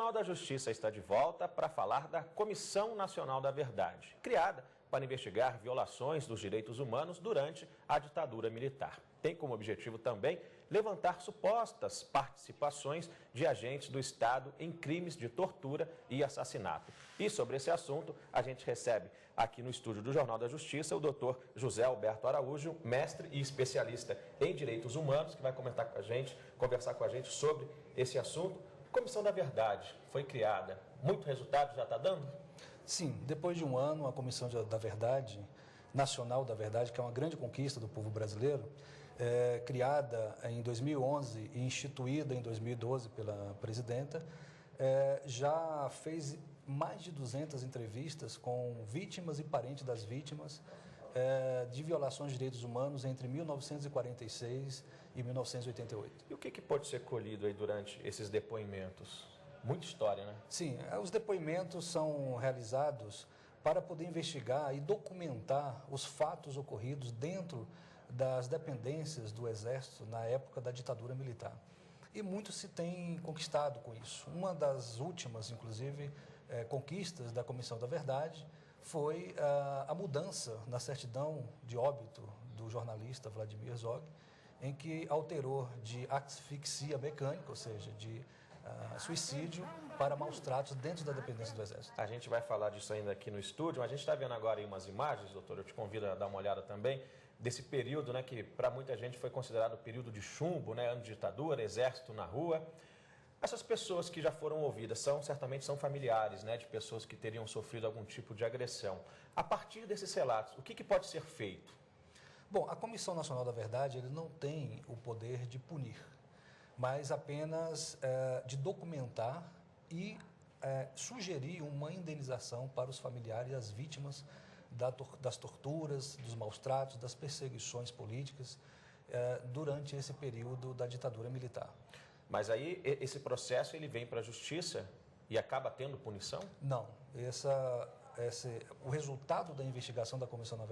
Jornal da Justiça está de volta para falar da Comissão Nacional da Verdade, criada para investigar violações dos direitos humanos durante a ditadura militar. Tem como objetivo também levantar supostas participações de agentes do Estado em crimes de tortura e assassinato. E sobre esse assunto, a gente recebe aqui no estúdio do Jornal da Justiça o doutor José Alberto Araújo, mestre e especialista em direitos humanos, que vai comentar com a gente, conversar com a gente sobre esse assunto. Comissão da Verdade foi criada. Muito resultado já está dando? Sim, depois de um ano, a Comissão da Verdade, Nacional da Verdade, que é uma grande conquista do povo brasileiro, criada em 2011 e instituída em 2012 pela presidenta, já fez mais de 200 entrevistas com vítimas e parentes das vítimas de violações de direitos humanos entre 1946 e 1988. E o que pode ser colhido aí durante esses depoimentos? Muita história, né? Sim, os depoimentos são realizados para poder investigar e documentar os fatos ocorridos dentro das dependências do Exército na época da ditadura militar. E muito se tem conquistado com isso. Uma das últimas, inclusive, conquistas da Comissão da Verdade foi a mudança na certidão de óbito do jornalista Vladimir Herzog, em que alterou de asfixia mecânica, ou seja, de suicídio, para maus tratos dentro da dependência do Exército. A gente vai falar disso ainda aqui no estúdio, mas a gente está vendo agora aí umas imagens, doutor, eu te convido a dar uma olhada também, desse período, né, que para muita gente foi considerado o período de chumbo, né, ano de ditadura, exército na rua. Essas pessoas que já foram ouvidas certamente são familiares, né, de pessoas que teriam sofrido algum tipo de agressão. A partir desses relatos, o que pode ser feito? Bom, a Comissão Nacional da Verdade ele não tem o poder de punir, mas apenas de documentar e sugerir uma indenização para os familiares e as vítimas das torturas, dos maus tratos, das perseguições políticas durante esse período da ditadura militar. Mas aí esse processo ele vem para a Justiça e acaba tendo punição? Não, o resultado da investigação da Comissão da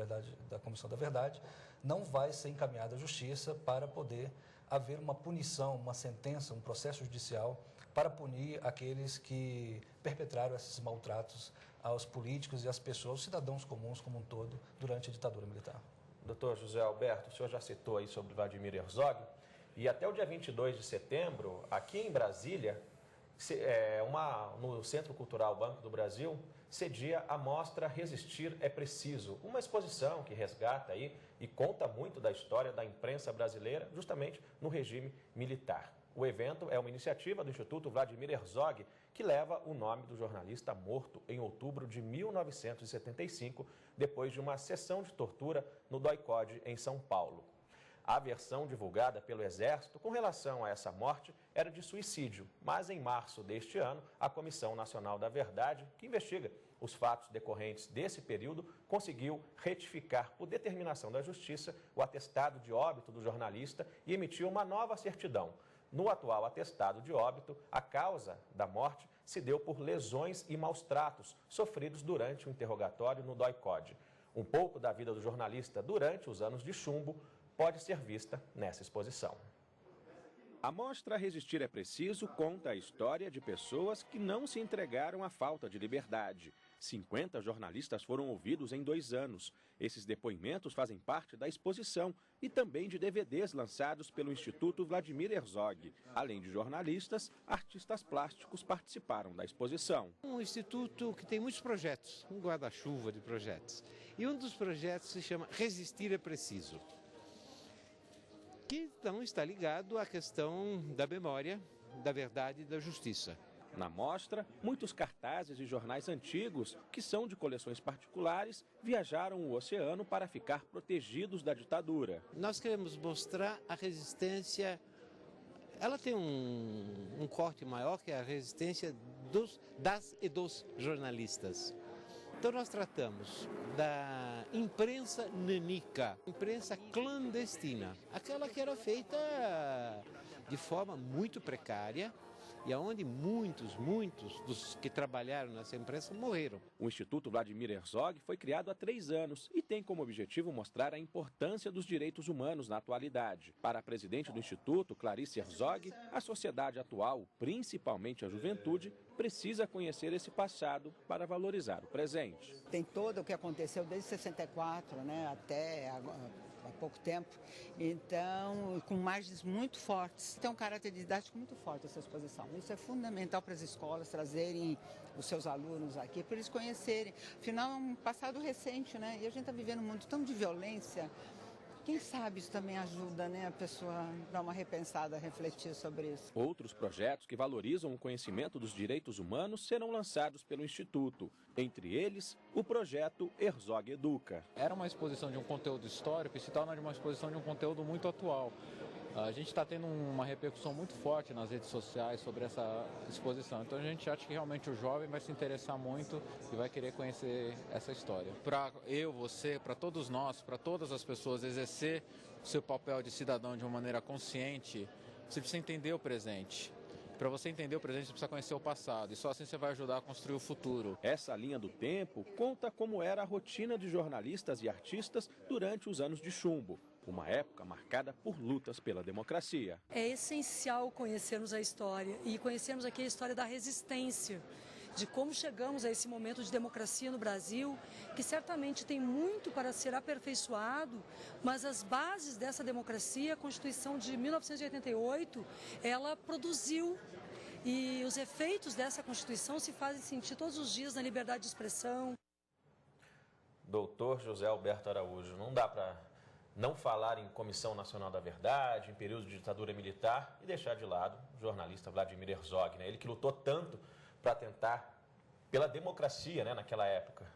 Verdade não vai ser encaminhado à Justiça para poder haver uma punição, uma sentença, um processo judicial para punir aqueles que perpetraram esses maltratos aos políticos e às pessoas, aos cidadãos comuns como um todo, durante a ditadura militar. Doutor José Alberto, o senhor já citou aí sobre Vladimir Herzog, e até o dia 22 de setembro, aqui em Brasília, no Centro Cultural Banco do Brasil, cedia a mostra Resistir é Preciso, uma exposição que resgata aí e conta muito da história da imprensa brasileira, justamente no regime militar. O evento é uma iniciativa do Instituto Vladimir Herzog, que leva o nome do jornalista morto em outubro de 1975, depois de uma sessão de tortura no DOI-CODE, em São Paulo. A versão divulgada pelo Exército com relação a essa morte era de suicídio, mas em março deste ano, a Comissão Nacional da Verdade, que investiga os fatos decorrentes desse período, conseguiu retificar, por determinação da Justiça, o atestado de óbito do jornalista e emitiu uma nova certidão. No atual atestado de óbito, a causa da morte se deu por lesões e maus tratos sofridos durante o interrogatório no DOI-CODE. Um pouco da vida do jornalista durante os anos de chumbo pode ser vista nessa exposição. A mostra Resistir é Preciso conta a história de pessoas que não se entregaram à falta de liberdade. 50 jornalistas foram ouvidos em 2 anos. Esses depoimentos fazem parte da exposição e também de DVDs lançados pelo Instituto Vladimir Herzog. Além de jornalistas, artistas plásticos participaram da exposição. Um instituto que tem muitos projetos, um guarda-chuva de projetos. E um dos projetos se chama Resistir é Preciso, que então está ligado à questão da memória, da verdade e da justiça. Na mostra, muitos cartazes de jornais antigos, que são de coleções particulares, viajaram o oceano para ficar protegidos da ditadura. Nós queremos mostrar a resistência. Ela tem um corte maior, que é a resistência das e dos jornalistas. Então nós tratamos da imprensa nanica, imprensa clandestina, aquela que era feita de forma muito precária, e aonde muitos dos que trabalharam nessa empresa morreram. O Instituto Vladimir Herzog foi criado há 3 anos e tem como objetivo mostrar a importância dos direitos humanos na atualidade. Para a presidente do Instituto, Clarice Herzog, a sociedade atual, principalmente a juventude, precisa conhecer esse passado para valorizar o presente. Tem todo o que aconteceu desde 64, né, até há pouco tempo, então, com margens muito fortes. Tem um caráter didático muito forte essa exposição. Isso é fundamental para as escolas trazerem os seus alunos aqui, para eles conhecerem. Afinal, é um passado recente, né? E a gente está vivendo um mundo tão de violência. Quem sabe isso também ajuda, né, a pessoa a dar uma repensada, a refletir sobre isso. Outros projetos que valorizam o conhecimento dos direitos humanos serão lançados pelo Instituto. Entre eles, o projeto Herzog Educa. Era uma exposição de um conteúdo histórico e se torna uma exposição de um conteúdo muito atual. A gente está tendo uma repercussão muito forte nas redes sociais sobre essa exposição. Então a gente acha que realmente o jovem vai se interessar muito e vai querer conhecer essa história. Para eu, você, para todos nós, para todas as pessoas exercer o seu papel de cidadão de uma maneira consciente, você precisa entender o presente. Para você entender o presente, você precisa conhecer o passado e só assim você vai ajudar a construir o futuro. Essa linha do tempo conta como era a rotina de jornalistas e artistas durante os anos de chumbo. Uma época marcada por lutas pela democracia. É essencial conhecermos a história e conhecermos aqui a história da resistência, de como chegamos a esse momento de democracia no Brasil, que certamente tem muito para ser aperfeiçoado, mas as bases dessa democracia, a Constituição de 1988, ela produziu. E os efeitos dessa Constituição se fazem sentir todos os dias na liberdade de expressão. Doutor José Alberto Araújo, não dá para não falar em Comissão Nacional da Verdade, em período de ditadura militar e deixar de lado o jornalista Vladimir Herzog, né? Ele que lutou tanto para tentar pela democracia, né, naquela época.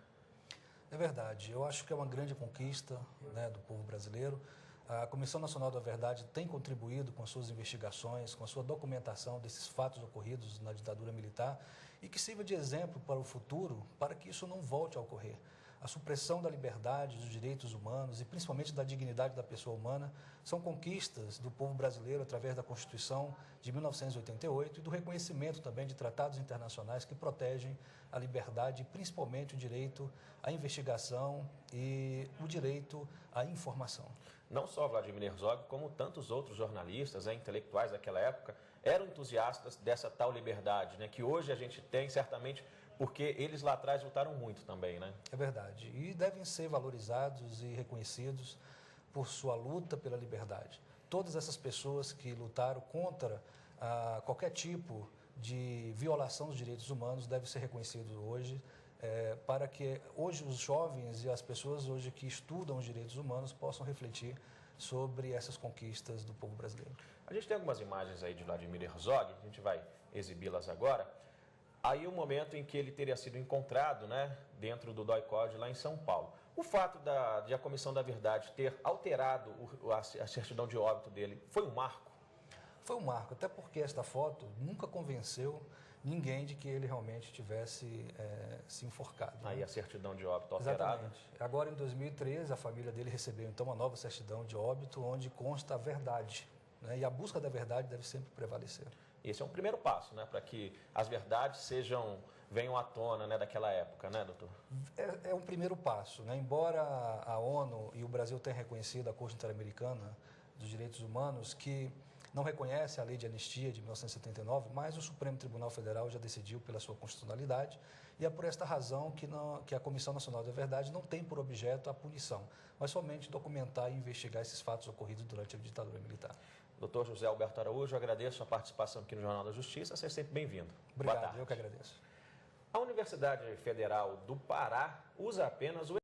É verdade, eu acho que é uma grande conquista, né, do povo brasileiro. A Comissão Nacional da Verdade tem contribuído com as suas investigações, com a sua documentação desses fatos ocorridos na ditadura militar e que sirva de exemplo para o futuro, para que isso não volte a ocorrer. A supressão da liberdade, dos direitos humanos e principalmente da dignidade da pessoa humana são conquistas do povo brasileiro através da Constituição de 1988 e do reconhecimento também de tratados internacionais que protegem a liberdade e principalmente o direito à investigação e o direito à informação. Não só Vladimir Herzog, como tantos outros jornalistas, intelectuais daquela época, eram entusiastas dessa tal liberdade, né, que hoje a gente tem certamente porque eles lá atrás lutaram muito também, né? É verdade. E devem ser valorizados e reconhecidos por sua luta pela liberdade. Todas essas pessoas que lutaram contra qualquer tipo de violação dos direitos humanos devem ser reconhecidos hoje, para que hoje os jovens e as pessoas hoje que estudam os direitos humanos possam refletir sobre essas conquistas do povo brasileiro. A gente tem algumas imagens aí de Vladimir Herzog, a gente vai exibi-las agora. Aí o momento em que ele teria sido encontrado, né, dentro do DOI-CODE lá em São Paulo. O fato de a Comissão da Verdade ter alterado a certidão de óbito dele foi um marco? Foi um marco, até porque esta foto nunca convenceu ninguém de que ele realmente tivesse se enforcado. Aí né? a certidão de óbito alterada. Exatamente. Agora, em 2013, a família dele recebeu então uma nova certidão de óbito onde consta a verdade, né? E a busca da verdade deve sempre prevalecer. Esse é um primeiro passo, né, para que as verdades venham à tona, né, daquela época, né, doutor? É um primeiro passo, né? Embora a ONU e o Brasil tenham reconhecido a Corte Interamericana dos Direitos Humanos, que não reconhece a Lei de Anistia de 1979, mas o Supremo Tribunal Federal já decidiu pela sua constitucionalidade e é por esta razão que a Comissão Nacional da Verdade não tem por objeto a punição, mas somente documentar e investigar esses fatos ocorridos durante a ditadura militar. Doutor José Alberto Araújo, agradeço a participação aqui no Jornal da Justiça, seja sempre bem-vindo. Obrigado, eu que agradeço. A Universidade Federal do Pará usa apenas o